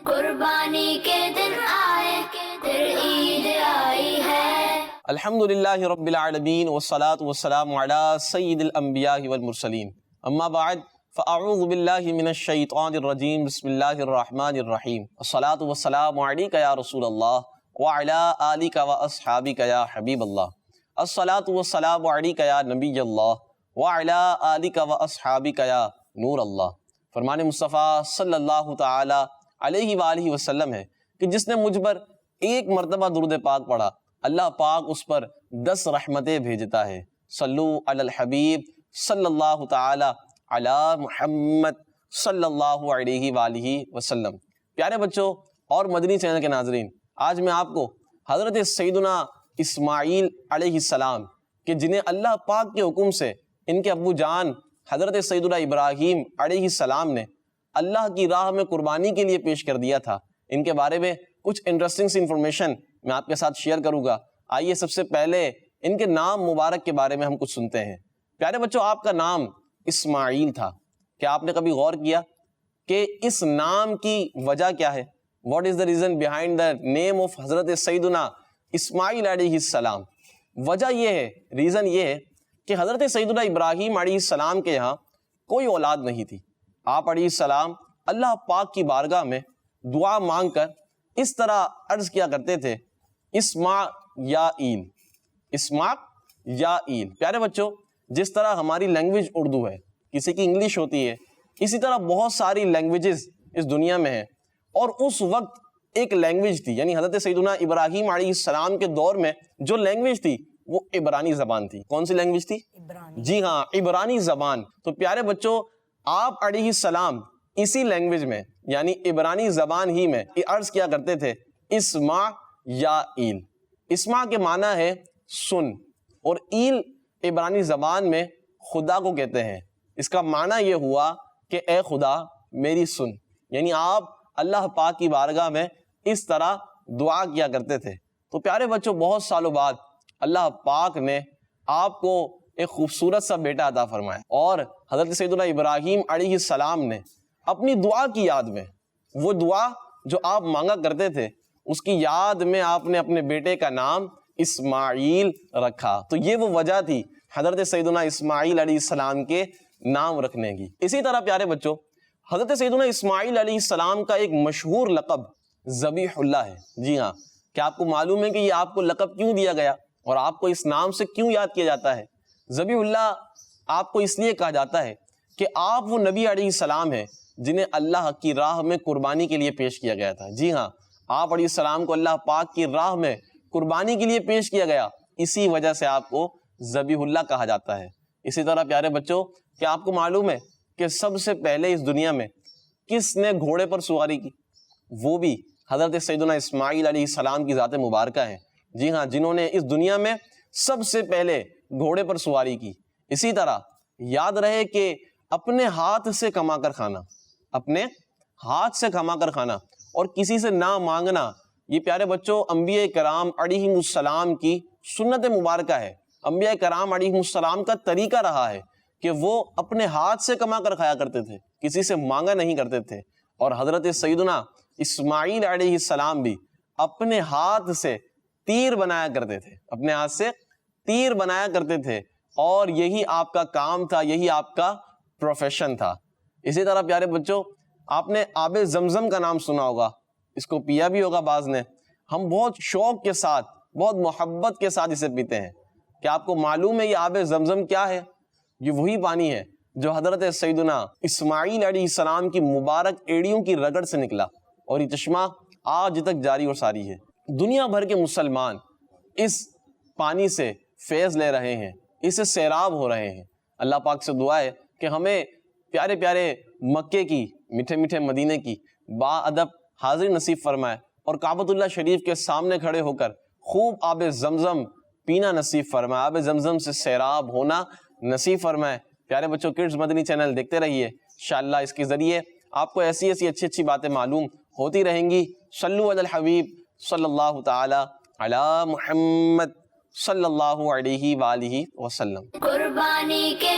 قربانی کے دن آئے پھر عید آئی ہے۔ الحمدللہ رب العالمین والصلاة والسلام علی سید الانبیاء والمرسلین، اما بعد فاعوذ باللہ من الشیطان الرجیم، بسم اللہ الرحمن الرحیم، الصلاة والسلام علیک یا رسول اللہ وعلی آلک واصحابک یا حبیب اللہ، الصلاة والسلام علیک یا نبی اللہ وعلی آلک واصحابک یا نور اللہ۔ فرمان مصطفیٰ صلی اللہ تعالی علیہ وآلہ وسلم ہے کہ جس نے مجھ پر ایک مرتبہ درود پاک پڑھا، اللہ پاک اس پر 10 رحمتیں بھیجتا ہے۔ صلو علی الحبیب صلی اللہ تعالی علی محمد صلی اللہ علیہ وآلہ وسلم۔ پیارے بچوں اور مدنی چینل کے ناظرین، آج میں آپ کو حضرت سیدنا اسماعیل علیہ السلام کہ جنہیں اللہ پاک کے حکم سے ان کے ابو جان حضرت سیدنا ابراہیم علیہ السلام نے اللہ کی راہ میں قربانی کے لیے پیش کر دیا تھا، ان کے بارے میں کچھ انٹرسٹنگ سی انفارمیشن میں آپ کے ساتھ شیئر کروں گا۔ آئیے سب سے پہلے ان کے نام مبارک کے بارے میں ہم کچھ سنتے ہیں۔ پیارے بچوں، آپ کا نام اسماعیل تھا، کیا آپ نے کبھی غور کیا کہ اس نام کی وجہ کیا ہے؟ What is the reason behind the name of حضرت سیدنا اسماعیل علیہ السلام؟ وجہ یہ ہے، ریزن یہ ہے کہ حضرت سیدنا ابراہیم علیہ السلام کے یہاں کوئی اولاد نہیں تھی۔ آپ علیہ السلام اللہ پاک کی بارگاہ میں دعا مانگ کر اس طرح عرض کیا کرتے تھے، اسمع یا ایل، اسمع یا ایل۔ پیارے بچوں، جس طرح ہماری لینگویج اردو ہے، کسی کی انگلش ہوتی ہے، اسی طرح بہت ساری لینگویجز اس دنیا میں ہیں، اور اس وقت ایک لینگویج تھی، یعنی حضرت سیدنا ابراہیم علیہ السلام کے دور میں جو لینگویج تھی وہ عبرانی زبان تھی۔ کون سی لینگویج تھی؟ جی ہاں، عبرانی زبان۔ تو پیارے بچوں، آپ علیہ السلام اسی لینگویج میں یعنی عبرانی زبان ہی میں عرض کیا کرتے تھے، اسمع یا ایل۔ اسمع کے معنی ہے سن، اور ایل عبرانی زبان میں خدا کو کہتے ہیں۔ اس کا معنی یہ ہوا کہ اے خدا میری سن، یعنی آپ اللہ پاک کی بارگاہ میں اس طرح دعا کیا کرتے تھے۔ تو پیارے بچوں، بہت سالوں بعد اللہ پاک نے آپ کو ایک خوبصورت سا بیٹا عطا فرمایا، اور حضرت سیدنا ابراہیم علیہ السلام نے اپنی دعا کی یاد میں، وہ دعا جو آپ مانگا کرتے تھے، اس کی یاد میں آپ نے اپنے بیٹے کا نام اسماعیل رکھا۔ تو یہ وہ وجہ تھی حضرت سیدنا اسماعیل علیہ السلام کے نام رکھنے کی۔ اسی طرح پیارے بچوں، حضرت سیدنا اسماعیل علیہ السلام کا ایک مشہور لقب ذبیح اللہ ہے۔ جی ہاں، کیا آپ کو معلوم ہے کہ یہ آپ کو لقب کیوں دیا گیا اور آپ کو اس نام سے کیوں یاد کیا جاتا ہے؟ ذبیح اللہ آپ کو اس لیے کہا جاتا ہے کہ آپ وہ نبی علیہ السلام ہیں جنہیں اللہ کی راہ میں قربانی کے لیے پیش کیا گیا تھا۔ جی ہاں، آپ علیہ السلام کو اللہ پاک کی راہ میں قربانی کے لیے پیش کیا گیا، اسی وجہ سے آپ کو ذبیح اللہ کہا جاتا ہے۔ اسی طرح پیارے بچوں، کیا آپ کو معلوم ہے کہ سب سے پہلے اس دنیا میں کس نے گھوڑے پر سواری کی؟ وہ بھی حضرت سیدنا اسماعیل علیہ السلام کی ذات مبارکہ ہے۔ جی ہاں، جنہوں نے اس دنیا میں سب سے پہلے گھوڑے پر سواری کی۔ اسی طرح یاد رہے کہ اپنے ہاتھ سے کما کر کھانا، اپنے ہاتھ سے کما کر کھانا اور کسی سے نہ مانگنا، یہ پیارے بچوں انبیاء کرام علیہ السلام کی سنت مبارکہ ہے۔ انبیاء کرام علیہ السلام کا طریقہ رہا ہے کہ وہ اپنے ہاتھ سے کما کر کھایا کرتے تھے، کسی سے مانگا نہیں کرتے تھے۔ اور حضرت سیدنا اسماعیل علیہ السلام بھی اپنے ہاتھ سے تیر بنایا کرتے تھے، اپنے ہاتھ سے تیر بنایا کرتے تھے، اور یہی آپ کا کام تھا، یہی آپ کا پروفیشن تھا۔ اسی طرح پیارے بچوں، آپ نے آب زمزم کا نام سنا ہوگا، اس کو پیا بھی ہوگا بعض نے۔ ہم بہت شوق کے ساتھ، بہت محبت کے ساتھ اسے پیتے ہیں۔ کیا آپ کو معلوم ہے یہ آب زمزم کیا ہے؟ یہ وہی پانی ہے جو حضرت سیدنا اسماعیل علیہ السلام کی مبارک ایڑیوں کی رگڑ سے نکلا، اور یہ چشمہ آج تک جاری اور ساری ہے۔ دنیا بھر کے مسلمان اس پانی سے فیض لے رہے ہیں، اسے سیراب ہو رہے ہیں۔ اللہ پاک سے دعا ہے کہ ہمیں پیارے پیارے مکے کی، میٹھے میٹھے مدینے کی با ادب حاضری نصیب فرمائے، اور کعبۃ اللہ شریف کے سامنے کھڑے ہو کر خوب آب زمزم پینا نصیب فرمائے، آب زمزم سے سیراب ہونا نصیب فرمائے۔ پیارے بچوں، کڈز مدنی چینل دیکھتے رہیے، انشاءاللہ اس کے ذریعے آپ کو ایسی اچھی باتیں معلوم ہوتی رہیں گی۔ صلو علی الحبیب صلی اللہ تعالی علی محمد صلی اللہ علیہ وآلہ وسلم۔ قربانی کے